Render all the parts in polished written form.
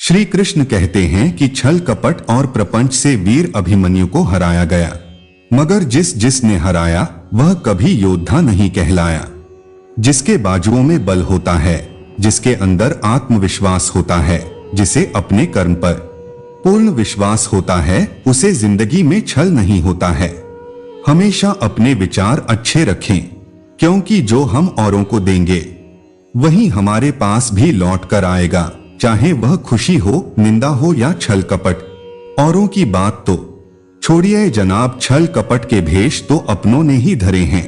श्री कृष्ण कहते हैं कि छल कपट और प्रपंच से वीर अभिमन्यु को हराया गया, मगर जिसने हराया वह कभी योद्धा नहीं कहलाया। जिसके बाजुओं में बल होता है, जिसके अंदर आत्मविश्वास होता है, जिसे अपने कर्म पर पूर्ण विश्वास होता है, उसे जिंदगी में छल नहीं होता है। हमेशा अपने विचार अच्छे रखें, क्योंकि जो हम औरों को देंगे वही हमारे पास भी लौट कर आएगा, चाहे वह खुशी हो, निंदा हो या छल कपट। औरों की बात तो छोड़िए जनाब, छल कपट के भेष तो अपनों ने ही धरे हैं।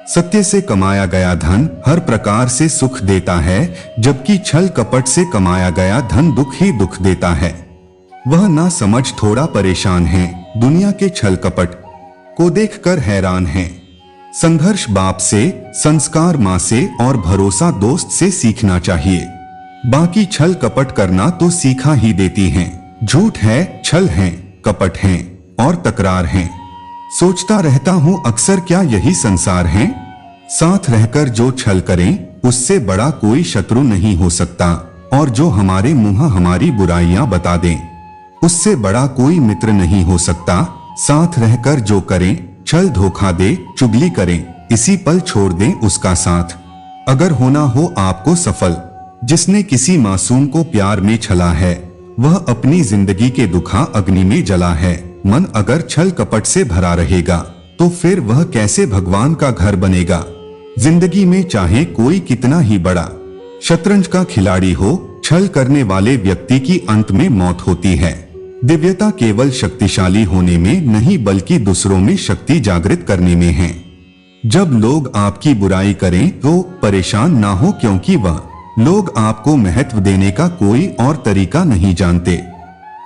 सत्य से कमाया गया धन हर प्रकार से सुख देता है, जबकि छल कपट से कमाया गया धन दुख ही दुख देता है। वह ना समझ थोड़ा परेशान है, दुनिया के छल कपट को देखकर हैरान है। संघर्ष बाप से, संस्कार माँ से और भरोसा दोस्त से सीखना चाहिए। बाकी छल कपट करना तो सीखा ही देती हैं। झूठ है, छल है, कपट है और तकरार है। सोचता रहता हूँ अक्सर क्या यही संसार है। साथ रहकर जो छल करें उससे बड़ा कोई शत्रु नहीं हो सकता, और जो हमारे मुंह हमारी बुराइयां बता दें उससे बड़ा कोई मित्र नहीं हो सकता। साथ रहकर जो करें, छल धोखा दे, चुगली करें, इसी पल छोड़ दें उसका साथ। अगर होना हो आपको सफल, जिसने किसी मासूम को प्यार में छला है वह अपनी जिंदगी के दुखा अग्नि में जला है। मन अगर छल कपट से भरा रहेगा तो फिर वह कैसे भगवान का घर बनेगा। जिंदगी में चाहे कोई कितना ही बड़ा शतरंज का खिलाड़ी हो, छल करने वाले व्यक्ति की अंत में मौत होती है। दिव्यता केवल शक्तिशाली होने में नहीं बल्कि दूसरों में शक्ति जागृत करने में है। जब लोग आपकी बुराई करें तो परेशान ना हो, क्योंकि वह लोग आपको महत्व देने का कोई और तरीका नहीं जानते।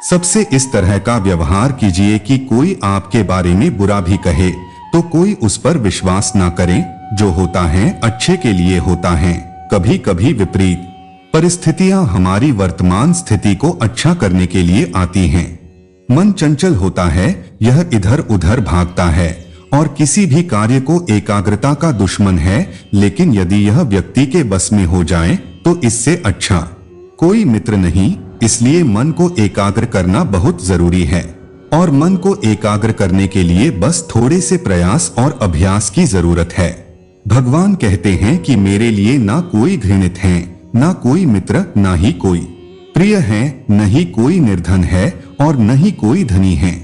सबसे इस तरह का व्यवहार कीजिए कि कोई आपके बारे में बुरा भी कहे तो कोई उस पर विश्वास ना करें। जो होता है अच्छे के लिए होता है। कभी कभी विपरीत परिस्थितियां हमारी वर्तमान स्थिति को अच्छा करने के लिए आती हैं। मन चंचल होता है, यह इधर उधर भागता है और किसी भी कार्य को एकाग्रता का दुश्मन है। लेकिन यदि यह व्यक्ति के बस में हो जाए तो इससे अच्छा कोई मित्र नहीं। इसलिए मन को एकाग्र करना बहुत जरूरी है, और मन को एकाग्र करने के लिए बस थोड़े से प्रयास और अभ्यास की जरूरत है। भगवान कहते हैं कि मेरे लिए ना कोई घृणित है, ना कोई मित्र, ना ही कोई प्रिय है, न ही कोई निर्धन है और न ही कोई धनी है।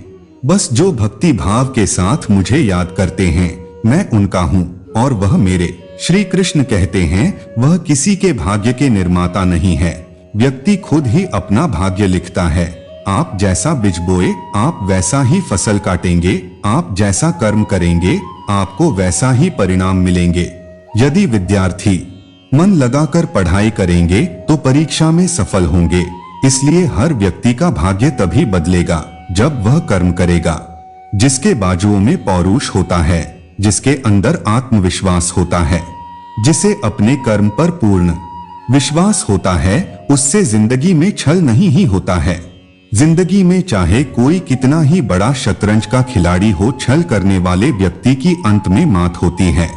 बस जो भक्ति भाव के साथ मुझे याद करते हैं मैं उनका हूँ और वह मेरे। श्री कृष्ण कहते हैं वह किसी के भाग्य के निर्माता नहीं है, व्यक्ति खुद ही अपना भाग्य लिखता है। आप जैसा बीज बोए आप वैसा ही फसल काटेंगे, आप जैसा कर्म करेंगे आपको वैसा ही परिणाम मिलेंगे। यदि विद्यार्थी मन लगाकर पढ़ाई करेंगे तो परीक्षा में सफल होंगे। इसलिए हर व्यक्ति का भाग्य तभी बदलेगा जब वह कर्म करेगा। जिसके बाजुओं में पौरुष होता है, जिसके अंदर आत्मविश्वास होता है, जिसे अपने कर्म पर पूर्ण विश्वास होता है, उससे जिंदगी में छल नहीं ही होता है। जिंदगी में चाहे कोई कितना ही बड़ा शतरंज का खिलाड़ी हो, छल करने वाले व्यक्ति की अंत में मात होती है।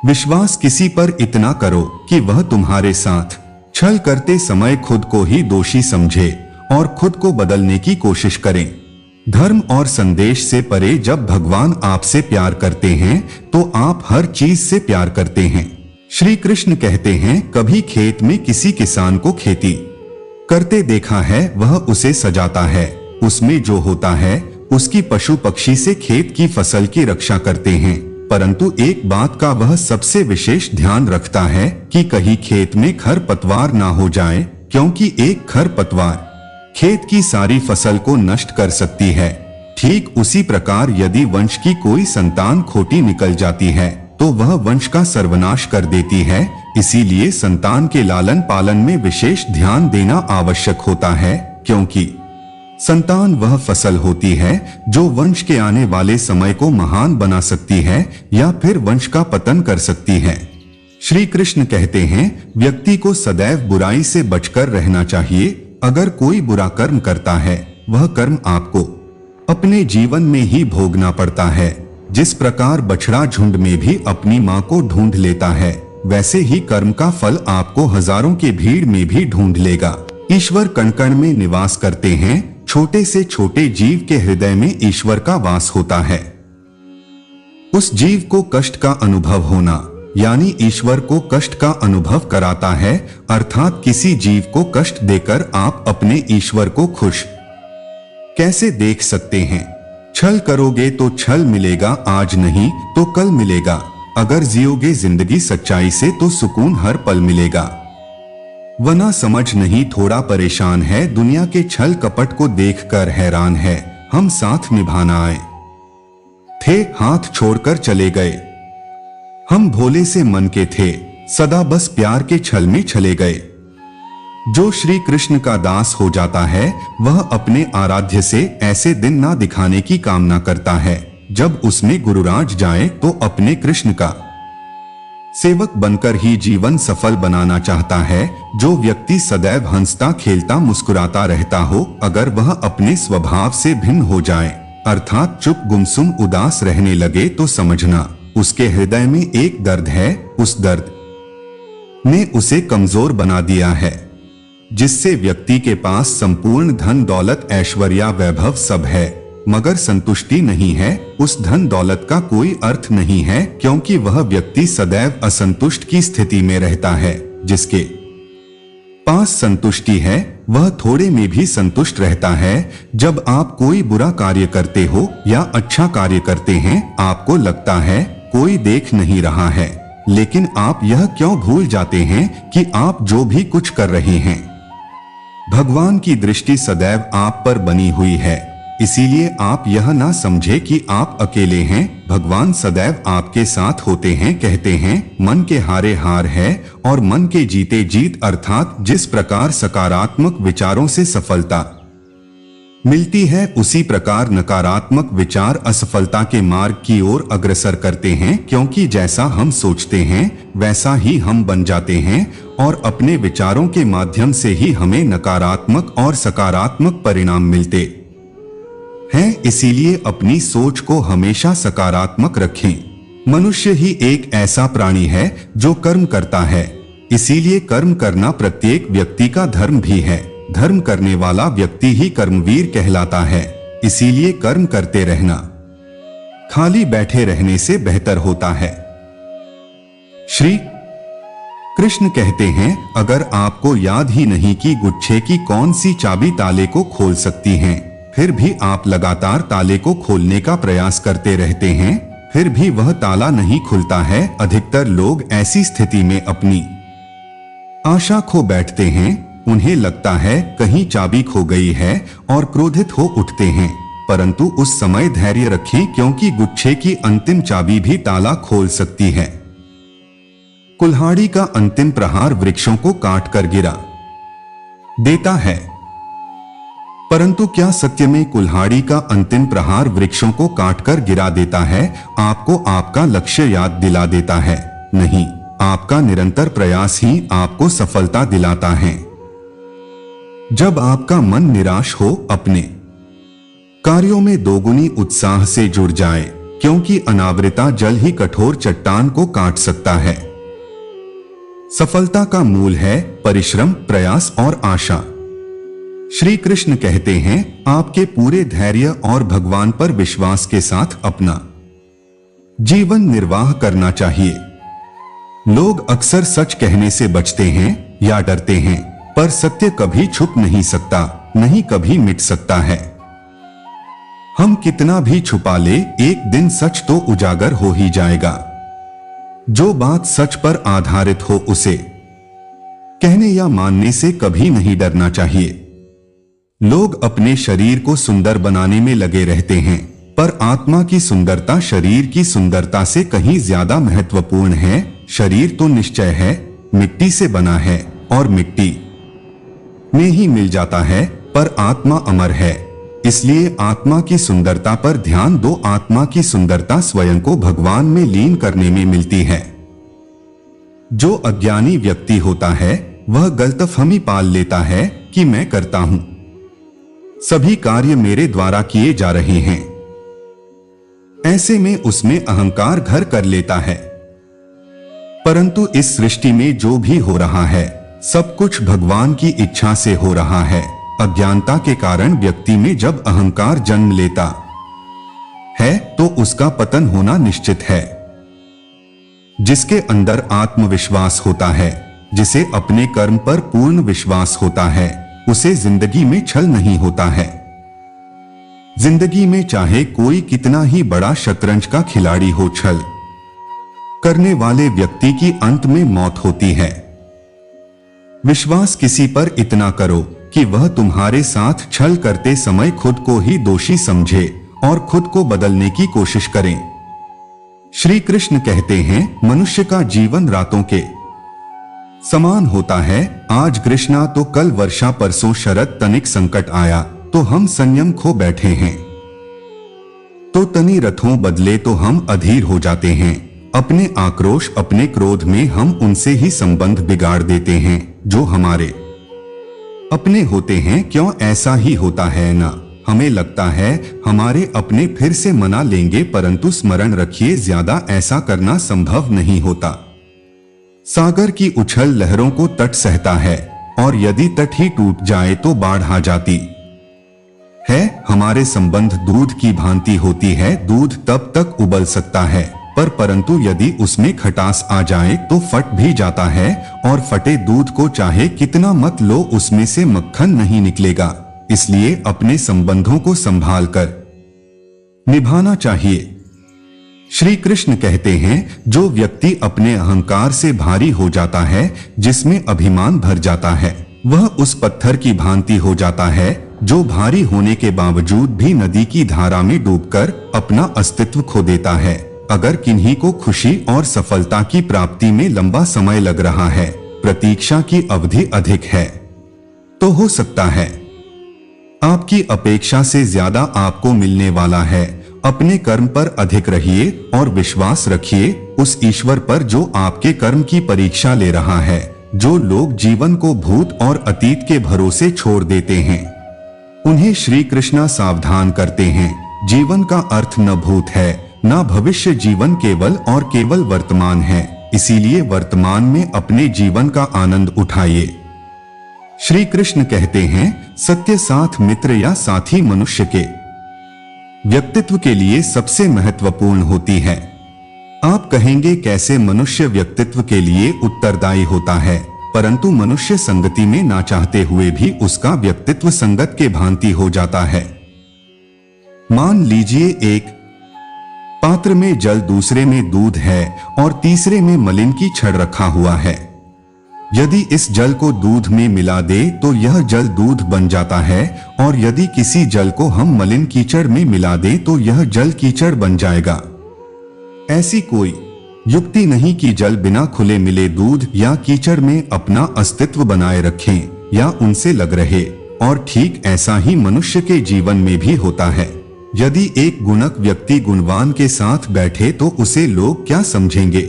विश्वास किसी पर इतना करो कि वह तुम्हारे साथ छल करते समय खुद को ही दोषी समझे और खुद को बदलने की कोशिश करें। धर्म और संदेश से परे जब भगवान आपसे प्यार करते हैं तो आप हर चीज से प्यार करते हैं। श्री कृष्ण कहते हैं कभी खेत में किसी किसान को खेती करते देखा है, वह उसे सजाता है, उसमें जो होता है उसकी पशु पक्षी से खेत की फसल की रक्षा करते हैं। परंतु एक बात का वह सबसे विशेष ध्यान रखता है कि कहीं खेत में खरपतवार ना हो जाए, क्योंकि एक खरपतवार खेत की सारी फसल को नष्ट कर सकती है। ठीक उसी प्रकार यदि वंश की कोई संतान खोटी निकल जाती है तो वह वंश का सर्वनाश कर देती है। इसीलिए संतान के लालन पालन में विशेष ध्यान देना आवश्यक होता है, क्योंकि संतान वह फसल होती है जो वंश के आने वाले समय को महान बना सकती है या फिर वंश का पतन कर सकती है। श्री कृष्ण कहते हैं व्यक्ति को सदैव बुराई से बचकर रहना चाहिए। अगर कोई बुरा कर्म करता है वह कर्म आपको अपने जीवन में ही भोगना पड़ता है। जिस प्रकार बछड़ा झुंड में भी अपनी मां को ढूंढ लेता है, वैसे ही कर्म का फल आपको हजारों की भीड़ में भी ढूंढ लेगा। ईश्वर कण कण में निवास करते हैं। छोटे से छोटे जीव के हृदय में ईश्वर का वास होता है। उस जीव को कष्ट का अनुभव होना यानी ईश्वर को कष्ट का अनुभव कराता है, अर्थात किसी जीव को कष्ट देकर आप अपने ईश्वर को खुश कैसे देख सकते हैं। छल करोगे तो छल मिलेगा, आज नहीं तो कल मिलेगा। अगर जियोगे जिंदगी सच्चाई से तो सुकून हर पल मिलेगा। वना समझ नहीं थोड़ा परेशान है, दुनिया के छल कपट को देखकर हैरान है। हम साथ निभाना आए थे, हाथ छोड़कर चले गए। हम भोले से मन के थे, सदा बस प्यार के छल में चले गए। जो श्री कृष्ण का दास हो जाता है वह अपने आराध्य से ऐसे दिन ना दिखाने की कामना करता है। जब उसमें गुरुराज जाए तो अपने कृष्ण का सेवक बनकर ही जीवन सफल बनाना चाहता है। जो व्यक्ति सदैव हंसता खेलता मुस्कुराता रहता हो, अगर वह अपने स्वभाव से भिन्न हो जाए अर्थात चुप गुमसुम उदास रहने लगे तो समझना उसके हृदय में एक दर्द है। उस दर्द ने उसे कमजोर बना दिया है, जिससे व्यक्ति के पास संपूर्ण धन दौलत ऐश्वर्या वैभव सब है मगर संतुष्टि नहीं है। उस धन दौलत का कोई अर्थ नहीं है, क्योंकि वह व्यक्ति सदैव असंतुष्ट की स्थिति में रहता है। जिसके पास संतुष्टि है वह थोड़े में भी संतुष्ट रहता है। जब आप कोई बुरा कार्य करते हो या अच्छा कार्य करते हैं, आपको लगता है कोई देख नहीं रहा है, लेकिन आप यह क्यों भूल जाते हैं कि आप जो भी कुछ कर रहे हैं भगवान की दृष्टि सदैव आप पर बनी हुई है। इसीलिए आप यह ना समझे कि आप अकेले हैं, भगवान सदैव आपके साथ होते हैं। कहते हैं मन के हारे हार है और मन के जीते जीत, अर्थात जिस प्रकार सकारात्मक विचारों से सफलता मिलती है उसी प्रकार नकारात्मक विचार असफलता के मार्ग की ओर अग्रसर करते हैं। क्योंकि जैसा हम सोचते हैं वैसा ही हम बन जाते हैं और अपने विचारों के माध्यम से ही हमें नकारात्मक और सकारात्मक परिणाम मिलते हैं। इसीलिए अपनी सोच को हमेशा सकारात्मक रखें। मनुष्य ही एक ऐसा प्राणी है जो कर्म करता है, इसीलिए कर्म करना प्रत्येक व्यक्ति का धर्म भी है। धर्म करने वाला व्यक्ति ही कर्मवीर कहलाता है। इसीलिए कर्म करते रहना खाली बैठे रहने से बेहतर होता है। श्री कृष्ण कहते हैं, अगर आपको याद ही नहीं कि गुच्छे की कौन सी चाबी ताले को खोल सकती है, फिर भी आप लगातार ताले को खोलने का प्रयास करते रहते हैं, फिर भी वह ताला नहीं खुलता है। अधिकतर लोग ऐसी स्थिति में अपनी आशा खो बैठते हैं। उन्हें लगता है कहीं चाबी खो गई है और क्रोधित हो उठते हैं, परंतु उस समय धैर्य रखें, क्योंकि गुच्छे की अंतिम चाबी भी ताला खोल सकती है। कुल्हाड़ी का अंतिम प्रहार वृक्षों को काट कर गिरा देता है, परंतु क्या सत्य में कुल्हाड़ी का अंतिम प्रहार वृक्षों को काटकर गिरा देता है? आपको आपका लक्ष्य याद दिला देता है? नहीं, आपका निरंतर प्रयास ही आपको सफलता दिलाता है। जब आपका मन निराश हो, अपने कार्यों में दोगुनी उत्साह से जुड़ जाए, क्योंकि अनावृता जल ही कठोर चट्टान को काट सकता है। सफलता का मूल है परिश्रम, प्रयास और आशा। श्री कृष्ण कहते हैं, आपके पूरे धैर्य और भगवान पर विश्वास के साथ अपना जीवन निर्वाह करना चाहिए। लोग अक्सर सच कहने से बचते हैं या डरते हैं, पर सत्य कभी छुप नहीं सकता, नहीं कभी मिट सकता है। हम कितना भी छुपा ले, एक दिन सच तो उजागर हो ही जाएगा। जो बात सच पर आधारित हो उसे कहने या मानने से कभी नहीं डरना चाहिए। लोग अपने शरीर को सुंदर बनाने में लगे रहते हैं, पर आत्मा की सुंदरता शरीर की सुंदरता से कहीं ज्यादा महत्वपूर्ण है। शरीर तो निश्चय है, मिट्टी से बना है और मिट्टी में ही मिल जाता है, पर आत्मा अमर है। इसलिए आत्मा की सुंदरता पर ध्यान दो। आत्मा की सुंदरता स्वयं को भगवान में लीन करने में मिलती है। जो अज्ञानी व्यक्ति होता है वह गलतफहमी पाल लेता है कि मैं करता हूं, सभी कार्य मेरे द्वारा किए जा रहे हैं। ऐसे में उसमें अहंकार घर कर लेता है। परंतु इस सृष्टि में जो भी हो रहा है सब कुछ भगवान की इच्छा से हो रहा है। अज्ञानता के कारण व्यक्ति में जब अहंकार जन्म लेता है तो उसका पतन होना निश्चित है। जिसके अंदर आत्मविश्वास होता है, जिसे अपने कर्म पर पूर्ण विश्वास होता है, उसे जिंदगी में छल नहीं होता है। जिंदगी में चाहे कोई कितना ही बड़ा शतरंज का खिलाड़ी हो, छल करने वाले व्यक्ति की अंत में मौत होती है। विश्वास किसी पर इतना करो कि वह तुम्हारे साथ छल करते समय खुद को ही दोषी समझे और खुद को बदलने की कोशिश करें। श्री कृष्ण कहते हैं, मनुष्य का जीवन रातों के समान होता है। आज कृष्णा तो कल वर्षा, परसों शरद, तनिक संकट आया तो हम संयम खो बैठे हैं। तो तनी रथों बदले तो हम अधीर हो जाते हैं। अपने आक्रोश, अपने क्रोध में हम उनसे ही संबंध बिगाड़ देते हैं जो हमारे अपने होते हैं। क्यों ऐसा ही होता है ना? हमें लगता है हमारे अपने फिर से मना लेंगे, परंतु स्मरण रखिए, ज्यादा ऐसा करना संभव नहीं होता। सागर की उछल लहरों को तट सहता है और यदि तट ही टूट जाए तो बाढ़ आ जाती है। हमारे संबंध दूध की भांति होती है। दूध तब तक उबल सकता है परंतु यदि उसमें खटास आ जाए तो फट भी जाता है, और फटे दूध को चाहे कितना मत लो, उसमें से मक्खन नहीं निकलेगा। इसलिए अपने संबंधों को संभाल कर निभाना चाहिए। श्री कृष्ण कहते हैं, जो व्यक्ति अपने अहंकार से भारी हो जाता है, जिसमें अभिमान भर जाता है, वह उस पत्थर की भांति हो जाता है जो भारी होने के बावजूद भी नदी की धारा में डूबकर अपना अस्तित्व खो देता है। अगर किन्हीं को खुशी और सफलता की प्राप्ति में लंबा समय लग रहा है, प्रतीक्षा की अवधि अधिक है, तो हो सकता है आपकी अपेक्षा से ज्यादा आपको मिलने वाला है। अपने कर्म पर अधिक रहिए और विश्वास रखिए उस ईश्वर पर जो आपके कर्म की परीक्षा ले रहा है। जो लोग जीवन को भूत और अतीत के भरोसे छोड़ देते हैं, उन्हें श्री कृष्ण सावधान करते हैं। जीवन का अर्थ न भूत है न भविष्य, जीवन केवल और केवल वर्तमान है। इसीलिए वर्तमान में अपने जीवन का आनंद उठाइए। श्री कृष्ण कहते हैं, सत्य साथ मित्र या साथी मनुष्य के व्यक्तित्व के लिए सबसे महत्वपूर्ण होती है। आप कहेंगे कैसे? मनुष्य व्यक्तित्व के लिए उत्तरदायी होता है, परंतु मनुष्य संगति में ना चाहते हुए भी उसका व्यक्तित्व संगत के भांति हो जाता है। मान लीजिए एक पात्र में जल, दूसरे में दूध है और तीसरे में मलिन की छड़ रखा हुआ है। यदि इस जल को दूध में मिला दे तो यह जल दूध बन जाता है, और यदि किसी जल को हम मलिन कीचड़ में मिला दे तो यह जल कीचड़ बन जाएगा। ऐसी कोई युक्ति नहीं कि जल बिना खुले मिले दूध या कीचड़ में अपना अस्तित्व बनाए रखें या उनसे लग रहे। और ठीक ऐसा ही मनुष्य के जीवन में भी होता है। यदि एक गुणक व्यक्ति गुणवान के साथ बैठे तो उसे लोग क्या समझेंगे?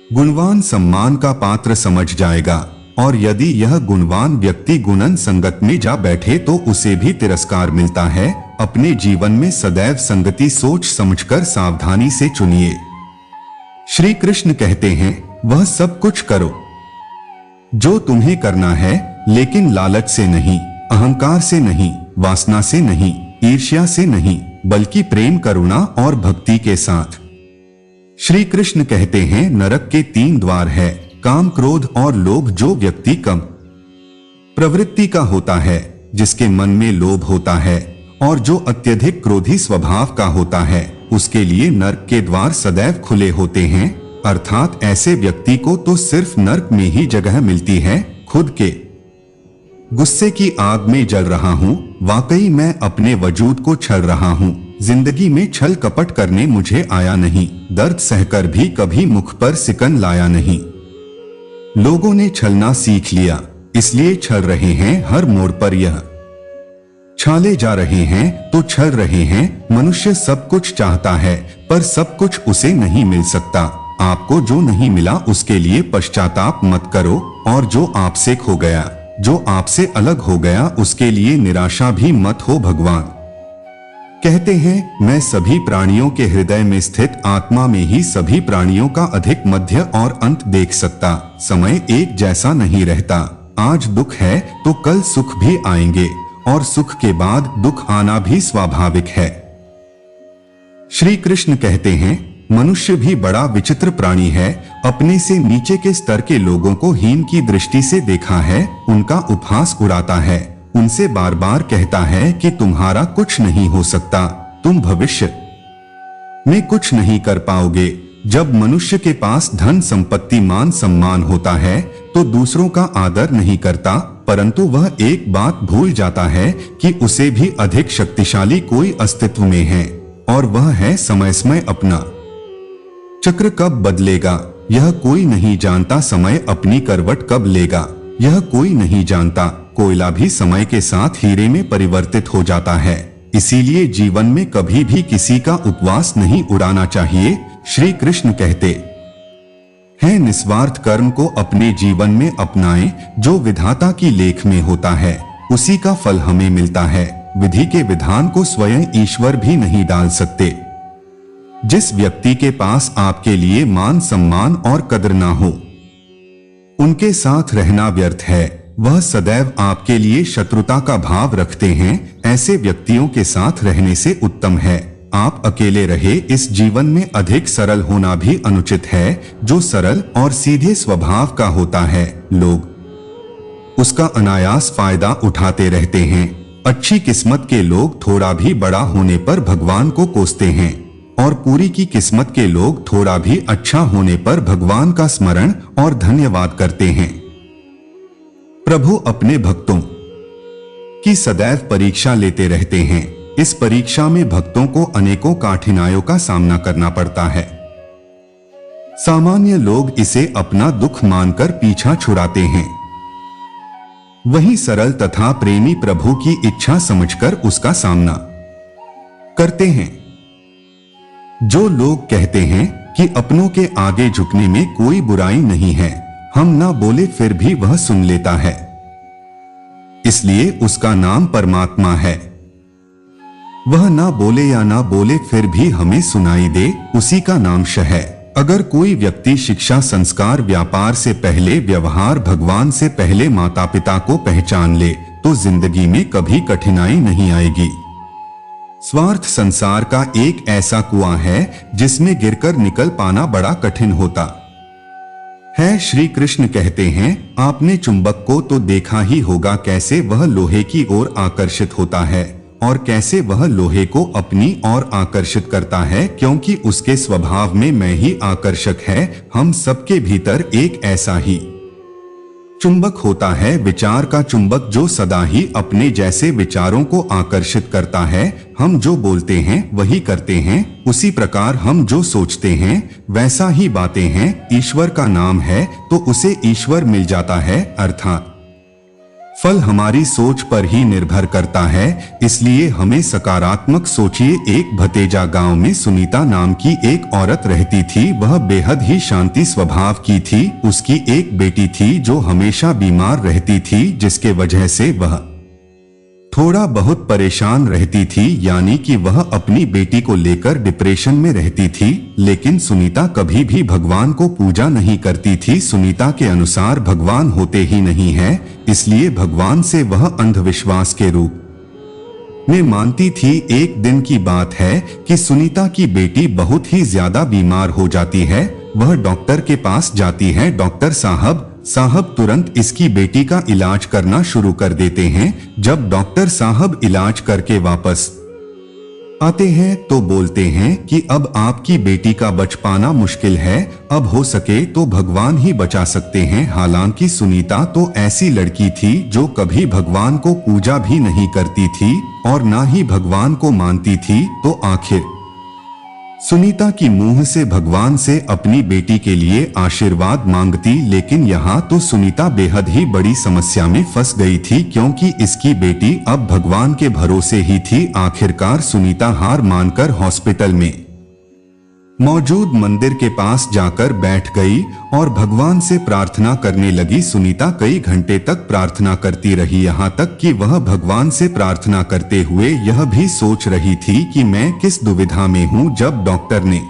गुणवान सम्मान का पात्र समझ जाएगा, और यदि यह गुणवान व्यक्ति गुणन संगत में जा बैठे तो उसे भी तिरस्कार मिलता है। अपने जीवन में सदैव संगति सोच समझकर सावधानी से चुनिए। श्री कृष्ण कहते हैं, वह सब कुछ करो जो तुम्हें करना है, लेकिन लालच से नहीं, अहंकार से नहीं, वासना से नहीं, ईर्ष्या से नहीं, बल्कि प्रेम, करुणा और भक्ति के साथ। श्री कृष्ण कहते हैं, नरक के 3 द्वार है, काम, क्रोध और लोभ। जो व्यक्ति कम प्रवृत्ति का होता है, जिसके मन में लोभ होता है, और जो अत्यधिक क्रोधी स्वभाव का होता है, उसके लिए नरक के द्वार सदैव खुले होते हैं। अर्थात ऐसे व्यक्ति को तो सिर्फ नरक में ही जगह मिलती है। खुद के गुस्से की आग में जल रहा हूँ, वाकई मैं अपने वजूद को छल रहा हूँ। जिंदगी में छल कपट करने मुझे आया नहीं, दर्द सहकर भी कभी मुख पर सिकन लाया नहीं। लोगों ने छलना सीख लिया, इसलिए छल रहे हैं। हर मोड़ पर यह छाले जा रहे हैं तो छल रहे हैं। मनुष्य सब कुछ चाहता है, पर सब कुछ उसे नहीं मिल सकता। आपको जो नहीं मिला उसके लिए पश्चाताप मत करो, और जो आपसे खो गया, जो आपसे अलग हो गया, उसके लिए निराशा भी मत हो। भगवान कहते हैं, मैं सभी प्राणियों के हृदय में स्थित आत्मा में ही सभी प्राणियों का अधिक, मध्य और अंत देख सकता। समय एक जैसा नहीं रहता। आज दुख है तो कल सुख भी आएंगे और सुख के बाद दुख आना भी स्वाभाविक है। श्री कृष्ण कहते हैं, मनुष्य भी बड़ा विचित्र प्राणी है। अपने से नीचे के स्तर के लोगों को हीन की दृष्टि से देखा है, उनका उपहास उड़ाता है, उनसे बार बार कहता है कि तुम्हारा कुछ नहीं हो सकता, तुम भविष्य में कुछ नहीं कर पाओगे। जब मनुष्य के पास धन संपत्ति मान सम्मान होता है तो दूसरों का आदर नहीं करता, परंतु वह एक बात भूल जाता है कि उसे भी अधिक शक्तिशाली कोई अस्तित्व में है, और वह है समय अपना। चक्र कब बदलेगा यह कोई नहीं जानता, समय अपनी करवट कब लेगा यह कोई नहीं जानता। कोयला भी समय के साथ हीरे में परिवर्तित हो जाता है। इसीलिए जीवन में कभी भी किसी का उपवास नहीं उड़ाना चाहिए। श्री कृष्ण कहते हैं, निस्वार्थ कर्म को अपने जीवन में अपनाएं। जो विधाता की लेख में होता है उसी का फल हमें मिलता है। विधि के विधान को स्वयं ईश्वर भी नहीं डाल सकते। जिस व्यक्ति के पास आपके लिए मान सम्मान और कदर ना हो, उनके साथ रहना व्यर्थ है। वह सदैव आपके लिए शत्रुता का भाव रखते हैं। ऐसे व्यक्तियों के साथ रहने से उत्तम है आप अकेले रहे। इस जीवन में अधिक सरल होना भी अनुचित है। जो सरल और सीधे स्वभाव का होता है, लोग उसका अनायास फायदा उठाते रहते हैं। अच्छी किस्मत के लोग थोड़ा भी बड़ा होने पर भगवान को कोसते हैं, और पूरी की किस्मत के लोग थोड़ा भी अच्छा होने पर भगवान का स्मरण और धन्यवाद करते हैं। प्रभु अपने भक्तों की सदैव परीक्षा लेते रहते हैं। इस परीक्षा में भक्तों को अनेकों कठिनाइयों का सामना करना पड़ता है। सामान्य लोग इसे अपना दुख मानकर पीछा छुड़ाते हैं, वहीं सरल तथा प्रेमी प्रभु की इच्छा समझकर उसका सामना करते हैं। जो लोग कहते हैं कि अपनों के आगे झुकने में कोई बुराई नहीं है, हम ना बोले फिर भी वह सुन लेता है, इसलिए उसका नाम परमात्मा है। वह ना बोले या ना बोले फिर भी हमें सुनाई दे, उसी का नाम श है। अगर कोई व्यक्ति शिक्षा, संस्कार, व्यापार से पहले व्यवहार, भगवान से पहले माता पिता को पहचान ले तो जिंदगी में कभी कठिनाई नहीं आएगी। स्वार्थ संसार का एक ऐसा कुआं है जिसमें गिरकर निकल पाना बड़ा कठिन होता है। श्री कृष्ण कहते हैं, आपने चुंबक को तो देखा ही होगा, कैसे वह लोहे की ओर आकर्षित होता है और कैसे वह लोहे को अपनी ओर आकर्षित करता है, क्योंकि उसके स्वभाव में मैं ही आकर्षक है। हम सबके भीतर एक ऐसा ही चुंबक होता है, विचार का चुंबक, जो सदा ही अपने जैसे विचारों को आकर्षित करता है। हम जो बोलते हैं वही करते हैं, उसी प्रकार हम जो सोचते हैं वैसा ही बातें हैं। ईश्वर का नाम है तो उसे ईश्वर मिल जाता है, अर्थात फल हमारी सोच पर ही निर्भर करता है। इसलिए हमें सकारात्मक सोचिए। एक भतेजा गांव में सुनीता नाम की एक औरत रहती थी। वह बेहद ही शांति स्वभाव की थी। उसकी एक बेटी थी जो हमेशा बीमार रहती थी, जिसके वजह से वह थोड़ा बहुत परेशान रहती थी, यानी कि वह अपनी बेटी को लेकर डिप्रेशन में रहती थी। लेकिन सुनीता कभी भी भगवान को पूजा नहीं करती थी। सुनीता के अनुसार भगवान होते ही नहीं है, इसलिए भगवान से वह अंधविश्वास के रूप में मानती थी। एक दिन की बात है कि सुनीता की बेटी बहुत ही ज्यादा बीमार हो जाती है। वह डॉक्टर के पास जाती है। डॉक्टर साहब तुरंत इसकी बेटी का इलाज करना शुरू कर देते हैं। जब डॉक्टर साहब इलाज करके वापस आते हैं तो बोलते हैं कि अब आपकी बेटी का बच पाना मुश्किल है, अब हो सके तो भगवान ही बचा सकते हैं। हालांकि सुनीता तो ऐसी लड़की थी जो कभी भगवान को पूजा भी नहीं करती थी और ना ही भगवान को मानती थी। तो आखिर सुनीता की मुंह से भगवान से अपनी बेटी के लिए आशीर्वाद मांगती। लेकिन यहाँ तो सुनीता बेहद ही बड़ी समस्या में फंस गई थी, क्योंकि इसकी बेटी अब भगवान के भरोसे ही थी। आखिरकार सुनीता हार मानकर हॉस्पिटल में मौजूद मंदिर के पास जाकर बैठ गई और भगवान से प्रार्थना करने लगी। सुनीता कई घंटे तक प्रार्थना करती रही, यहाँ तक कि वह भगवान से प्रार्थना करते हुए यह भी सोच रही थी कि मैं किस दुविधा में हूँ। जब डॉक्टर ने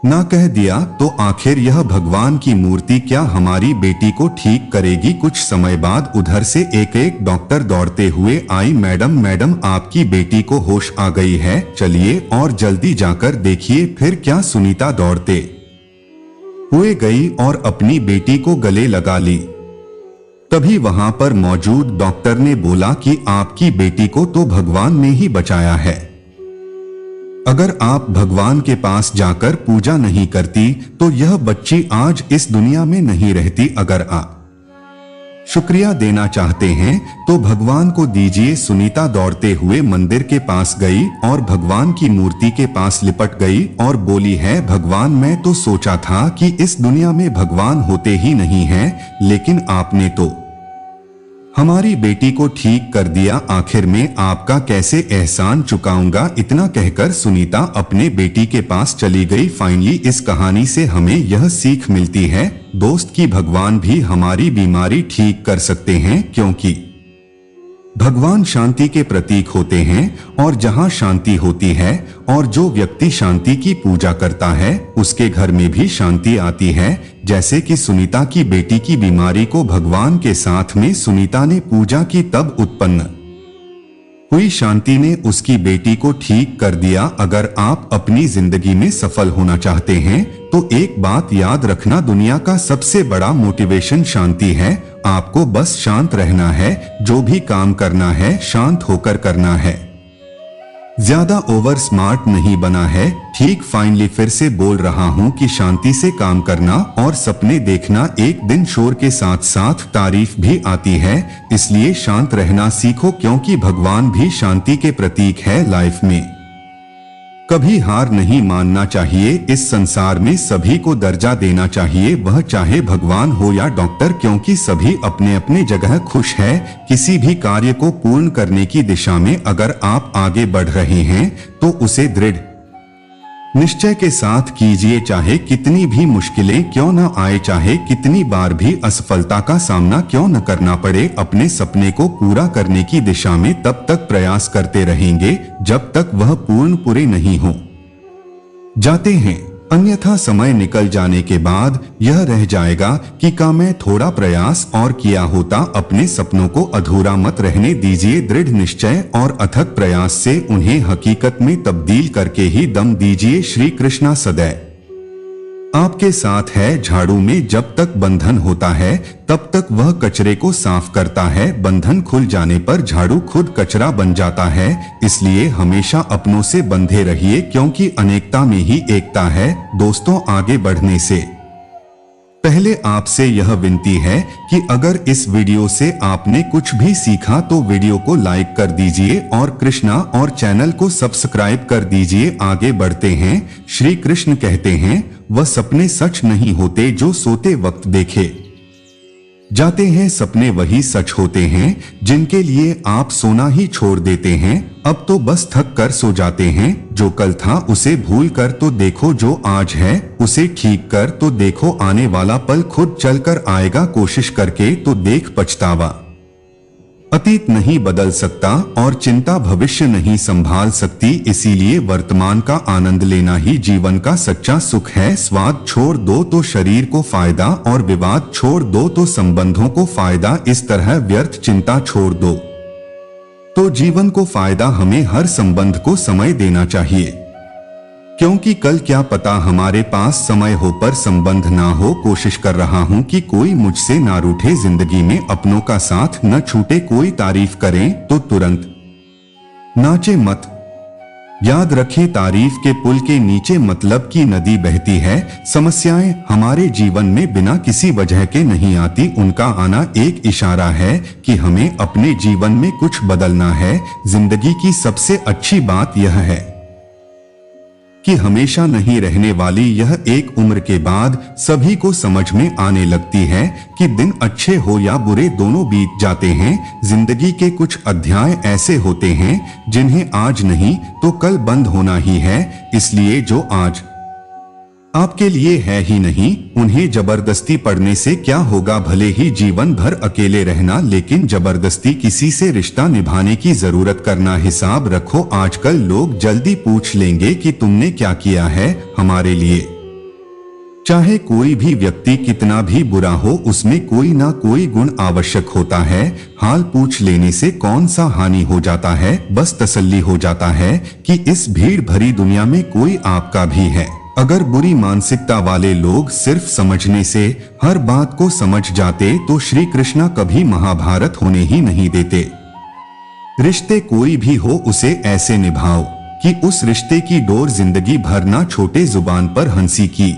ना कह दिया तो आखिर यह भगवान की मूर्ति क्या हमारी बेटी को ठीक करेगी। कुछ समय बाद उधर से एक डॉक्टर दौड़ते हुए आई। मैडम आपकी बेटी को होश आ गई है, चलिए और जल्दी जाकर देखिए। फिर क्या? सुनीता दौड़ते हुए गई और अपनी बेटी को गले लगा ली। तभी वहां पर मौजूद डॉक्टर ने बोला कि आपकी बेटी को तो भगवान ने ही बचाया है। अगर आप भगवान के पास जाकर पूजा नहीं करती तो यह बच्ची आज इस दुनिया में नहीं रहती। अगर आप शुक्रिया देना चाहते हैं तो भगवान को दीजिए। सुनीता दौड़ते हुए मंदिर के पास गई और भगवान की मूर्ति के पास लिपट गई और बोली, है भगवान, मैं तो सोचा था कि इस दुनिया में भगवान होते ही नहीं हैं, लेकिन आपने तो हमारी बेटी को ठीक कर दिया। आखिर में आपका कैसे एहसान चुकाऊंगा। इतना कहकर सुनीता अपने बेटी के पास चली गई। फाइनली इस कहानी से हमें यह सीख मिलती है दोस्त कि भगवान भी हमारी बीमारी ठीक कर सकते हैं, क्योंकि भगवान शांति के प्रतीक होते हैं और जहां शांति होती है और जो व्यक्ति शांति की पूजा करता है उसके घर में भी शांति आती है। जैसे कि सुनीता की बेटी की बीमारी को भगवान के साथ में सुनीता ने पूजा की, तब उत्पन्न हुई शांति ने उसकी बेटी को ठीक कर दिया। अगर आप अपनी जिंदगी में सफल होना चाहते हैं तो एक बात याद रखना, दुनिया का सबसे बड़ा मोटिवेशन शांति है। आपको बस शांत रहना है, जो भी काम करना है शांत होकर करना है, ज्यादा ओवर स्मार्ट नहीं बना है। ठीक। फाइनली फिर से बोल रहा हूँ कि शांति से काम करना और सपने देखना एक दिन शोर के साथ साथ तारीफ भी आती है। इसलिए शांत रहना सीखो, क्योंकि भगवान भी शांति के प्रतीक है। लाइफ में कभी हार नहीं मानना चाहिए। इस संसार में सभी को दर्जा देना चाहिए, वह चाहे भगवान हो या डॉक्टर, क्योंकि सभी अपने अपने जगह खुश है। किसी भी कार्य को पूर्ण करने की दिशा में अगर आप आगे बढ़ रहे हैं तो उसे दृढ़ निश्चय के साथ कीजिए, चाहे कितनी भी मुश्किलें क्यों न आए, चाहे कितनी बार भी असफलता का सामना क्यों न करना पड़े। अपने सपने को पूरा करने की दिशा में तब तक प्रयास करते रहेंगे जब तक वह पूरे नहीं हो जाते हैं। अन्यथा समय निकल जाने के बाद यह रह जाएगा कि मैं थोड़ा प्रयास और किया होता। अपने सपनों को अधूरा मत रहने दीजिए। दृढ़ निश्चय और अथक प्रयास से उन्हें हकीकत में तब्दील करके ही दम दीजिए। श्री कृष्णा सदैव आपके साथ है। झाड़ू में जब तक बंधन होता है तब तक वह कचरे को साफ करता है। बंधन खुल जाने पर झाड़ू खुद कचरा बन जाता है। इसलिए हमेशा अपनों से बंधे रहिए, क्योंकि अनेकता में ही एकता है। दोस्तों, आगे बढ़ने से पहले आपसे यह विनती है कि अगर इस वीडियो से आपने कुछ भी सीखा तो वीडियो को लाइक कर दीजिए और कृष्णा और चैनल को सब्सक्राइब कर दीजिए। आगे बढ़ते हैं। श्री कृष्ण कहते हैं, वह सपने सच नहीं होते जो सोते वक्त देखे जाते हैं। सपने वही सच होते हैं जिनके लिए आप सोना ही छोड़ देते हैं। अब तो बस थक कर सो जाते हैं। जो कल था उसे भूल कर तो देखो जो आज है उसे ठीक कर तो देखो आने वाला पल खुद चलकर आएगा। कोशिश करके तो देख पछतावा अतीत नहीं बदल सकता और चिंता भविष्य नहीं संभाल सकती। इसीलिए वर्तमान का आनंद लेना ही जीवन का सच्चा सुख है। स्वाद छोड़ दो तो शरीर को फायदा और विवाद छोड़ दो तो संबंधों को फायदा। इस तरह व्यर्थ चिंता छोड़ दो तो जीवन को फायदा। हमें हर संबंध को समय देना चाहिए, क्योंकि कल क्या पता हमारे पास समय हो पर संबंध ना हो। कोशिश कर रहा हूं कि कोई मुझसे ना रूठे, जिंदगी में अपनों का साथ न छूटे। कोई तारीफ करें तो तुरंत नाचे मत। याद रखें, तारीफ के पुल के नीचे मतलब की नदी बहती है। समस्याएं हमारे जीवन में बिना किसी वजह के नहीं आती, उनका आना एक इशारा है कि हमें अपने जीवन में कुछ बदलना है। जिंदगी की सबसे अच्छी बात यह है कि हमेशा नहीं रहने वाली यह एक उम्र के बाद सभी को समझ में आने लगती है कि दिन अच्छे हो या बुरे दोनों बीत जाते हैं। जिंदगी के कुछ अध्याय ऐसे होते हैं जिन्हें आज नहीं तो कल बंद होना ही है। इसलिए जो आज आपके लिए है ही नहीं। उन्हें जबरदस्ती पढ़ने से क्या होगा, भले ही जीवन भर अकेले रहना, लेकिन जबरदस्ती किसी से रिश्ता निभाने की जरूरत करना। हिसाब रखो, आजकल लोग जल्दी पूछ लेंगे कि तुमने क्या किया है हमारे लिए। चाहे कोई भी व्यक्ति कितना भी बुरा हो, उसमें कोई ना कोई गुण आवश्यक होता है। हाल पूछ लेने से कौन सा हानि हो जाता है, बस तसल्ली हो जाता है कि इस भीड़ भरी दुनिया में कोई आपका भी है। अगर बुरी मानसिकता वाले लोग सिर्फ समझने से हर बात को समझ जाते तो श्री कृष्ण कभी महाभारत होने ही नहीं देते। रिश्ते कोई भी हो, उसे ऐसे निभाओ कि उस रिश्ते की डोर जिंदगी भर ना छोटे। जुबान पर हंसी की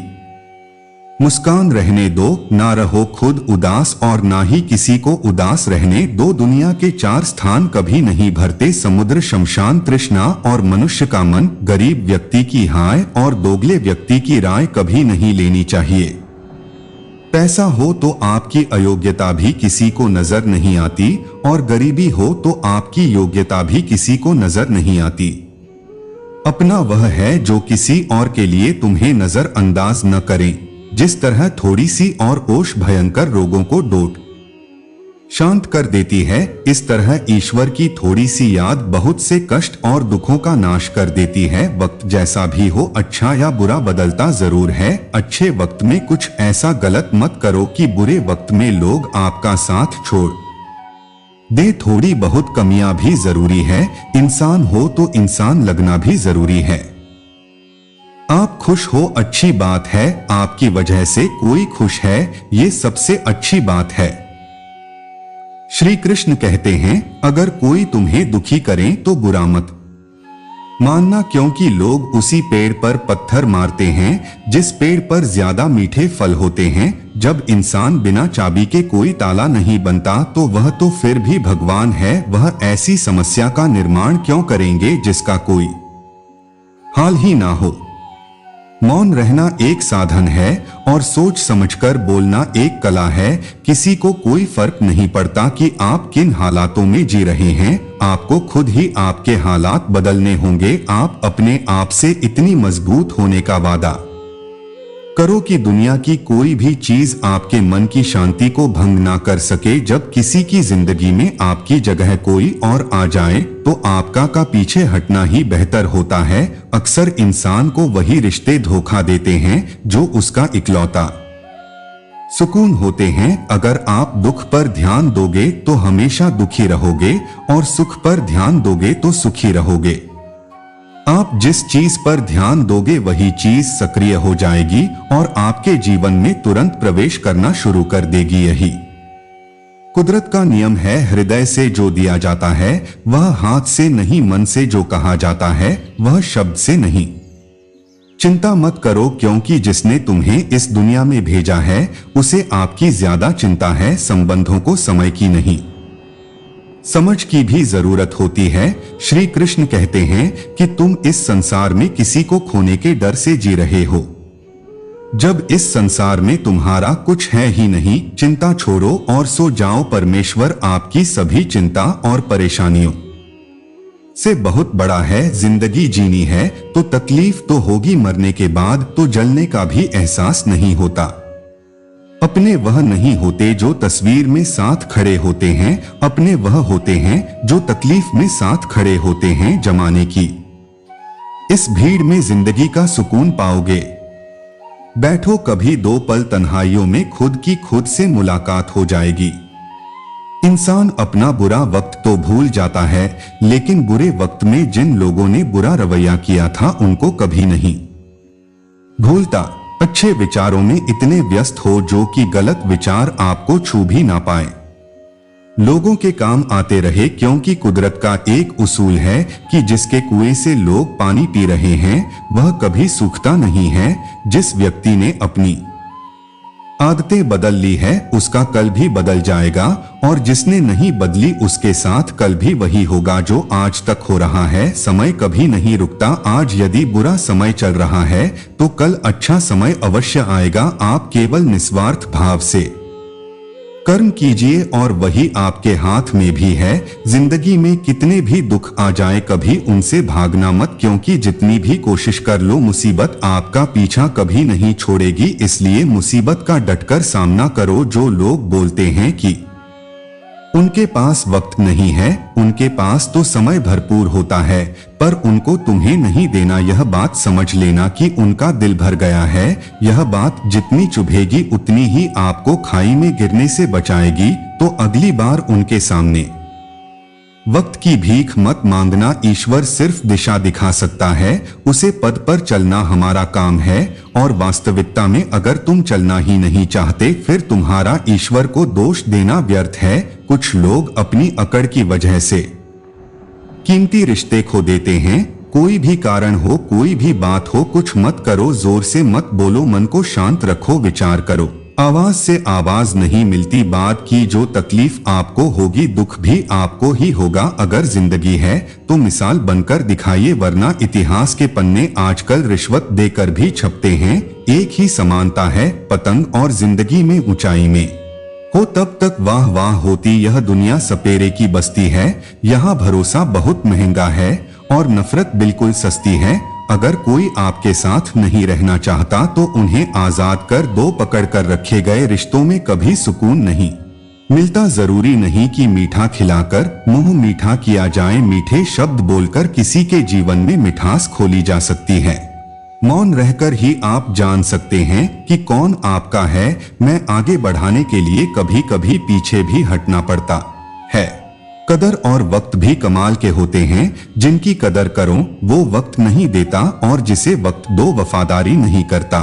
मुस्कान रहने दो, ना रहो खुद उदास और ना ही किसी को उदास रहने दो। दुनिया के चार स्थान कभी नहीं भरते, समुद्र, शमशान, तृष्णा और मनुष्य का मन। गरीब व्यक्ति की हाय और दोगले व्यक्ति की राय कभी नहीं लेनी चाहिए। पैसा हो तो आपकी अयोग्यता भी किसी को नजर नहीं आती, और गरीबी हो तो आपकी योग्यता भी किसी को नजर नहीं आती। अपना वह है जो किसी और के लिए तुम्हें नजर अंदाज न करें। जिस तरह थोड़ी सी और ओश भयंकर रोगों को डोट शांत कर देती है, इस तरह ईश्वर की थोड़ी सी याद बहुत से कष्ट और दुखों का नाश कर देती है। वक्त जैसा भी हो, अच्छा या बुरा बदलता जरूर है। अच्छे वक्त में कुछ ऐसा गलत मत करो कि बुरे वक्त में लोग आपका साथ छोड़ दे। थोड़ी बहुत कमियां भी जरूरी है, इंसान हो तो इंसान लगना भी जरूरी है। आप खुश हो, अच्छी बात है, आपकी वजह से कोई खुश है, ये सबसे अच्छी बात है। श्री कृष्ण कहते हैं, अगर कोई तुम्हें दुखी करे तो बुरा मत मानना, क्योंकि लोग उसी पेड़ पर पत्थर मारते हैं जिस पेड़ पर ज्यादा मीठे फल होते हैं। जब इंसान बिना चाबी के कोई ताला नहीं बनता तो वह तो फिर भी भगवान है। वह ऐसी समस्या का निर्माण क्यों करेंगे जिसका कोई हाल ही ना हो। मौन रहना एक साधन है और सोच समझकर बोलना एक कला है। किसी को कोई फर्क नहीं पड़ता कि आप किन हालातों में जी रहे हैं, आपको खुद ही आपके हालात बदलने होंगे। आप अपने आप से इतनी मजबूत होने का वादा करो कि दुनिया की कोई भी चीज आपके मन की शांति को भंग ना कर सके। जब किसी की जिंदगी में आपकी जगह कोई और आ जाए तो आपका का पीछे हटना ही बेहतर होता है। अक्सर इंसान को वही रिश्ते धोखा देते हैं जो उसका इकलौता सुकून होते हैं। अगर आप दुख पर ध्यान दोगे तो हमेशा दुखी रहोगे, और सुख पर ध्यान दोगे तो सुखी रहोगे। आप जिस चीज पर ध्यान दोगे वही चीज सक्रिय हो जाएगी और आपके जीवन में तुरंत प्रवेश करना शुरू कर देगी। यही कुदरत का नियम है। हृदय से जो दिया जाता है वह हाथ से नहीं, मन से जो कहा जाता है वह शब्द से नहीं। चिंता मत करो, क्योंकि जिसने तुम्हें इस दुनिया में भेजा है उसे आपकी ज्यादा चिंता है। संबंधों को समय की नहीं, समझ की भी जरूरत होती है। श्री कृष्ण कहते हैं कि तुम इस संसार में किसी को खोने के डर से जी रहे हो। जब इस संसार में तुम्हारा कुछ है ही नहीं, चिंता छोड़ो और सो जाओ। परमेश्वर आपकी सभी चिंता और परेशानियों से बहुत बड़ा है। जिंदगी जीनी है तो तकलीफ तो होगी, मरने के बाद तो जलने का भी एहसास नहीं होता। अपने वह नहीं होते जो तस्वीर में साथ खड़े होते हैं, अपने वह होते हैं जो तकलीफ में साथ खड़े होते हैं। जमाने की इस भीड़ में जिंदगी का सुकून पाओगे। बैठो कभी दो पल तन्हाइयों में, खुद की खुद से मुलाकात हो जाएगी। इंसान अपना बुरा वक्त तो भूल जाता है, लेकिन बुरे वक्त में जिन लोगों ने बुरा रवैया किया था उनको कभी नहीं भूलता। अच्छे विचारों में इतने व्यस्त हो जो कि गलत विचार आपको छू भी ना पाए। लोगों के काम आते रहे, क्योंकि कुदरत का एक उसूल है कि जिसके कुएं से लोग पानी पी रहे हैं वह कभी सूखता नहीं है। जिस व्यक्ति ने अपनी आदतें बदल ली है उसका कल भी बदल जाएगा, और जिसने नहीं बदली उसके साथ कल भी वही होगा जो आज तक हो रहा है। समय कभी नहीं रुकता। आज यदि बुरा समय चल रहा है तो कल अच्छा समय अवश्य आएगा। आप केवल निस्वार्थ भाव से कर्म कीजिए और वही आपके हाथ में भी है। जिंदगी में कितने भी दुख आ जाए कभी उनसे भागना मत, क्योंकि जितनी भी कोशिश कर लो मुसीबत आपका पीछा कभी नहीं छोड़ेगी। इसलिए मुसीबत का डटकर सामना करो। जो लोग बोलते हैं कि उनके पास वक्त नहीं है, उनके पास तो समय भरपूर होता है, पर उनको तुम्हें नहीं देना। यह बात समझ लेना कि उनका दिल भर गया है। यह बात जितनी चुभेगी उतनी ही आपको खाई में गिरने से बचाएगी। तो अगली बार उनके सामने वक्त की भीख मत मांगना। ईश्वर सिर्फ दिशा दिखा सकता है, उसे पद पर चलना हमारा काम है। और वास्तविकता में अगर तुम चलना ही नहीं चाहते फिर तुम्हारा ईश्वर को दोष देना व्यर्थ है। कुछ लोग अपनी अकड़ की वजह से कीमती रिश्ते खो देते हैं। कोई भी कारण हो, कोई भी बात हो, कुछ मत करो, जोर से मत बोलो, मन को शांत रखो, विचार करो। आवाज से आवाज नहीं मिलती। बात की जो तकलीफ आपको होगी दुख भी आपको ही होगा। अगर जिंदगी है तो मिसाल बनकर दिखाइए, वरना इतिहास के पन्ने आजकल रिश्वत देकर भी छपते हैं। एक ही समानता है पतंग और जिंदगी में ऊंचाई में हो तब तक वाह वाह होती। यह दुनिया सपेरे की बस्ती है, यहाँ भरोसा बहुत महंगा है और नफरत बिल्कुल सस्ती है। अगर कोई आपके साथ नहीं रहना चाहता तो उन्हें आजाद कर दो। पकड़ कर रखे गए रिश्तों में कभी सुकून नहीं मिलता। जरूरी नहीं कि मीठा खिलाकर मुंह मीठा किया जाए। मीठे शब्द बोलकर किसी के जीवन में मिठास खोली जा सकती है। मौन रहकर ही आप जान सकते हैं कि कौन आपका है। मैं आगे बढ़ाने के लिए कभी कभी पीछे भी हटना पड़ता है। कदर और वक्त भी कमाल के होते हैं। जिनकी कदर करो वो वक्त नहीं देता और जिसे वक्त दो वफादारी नहीं करता।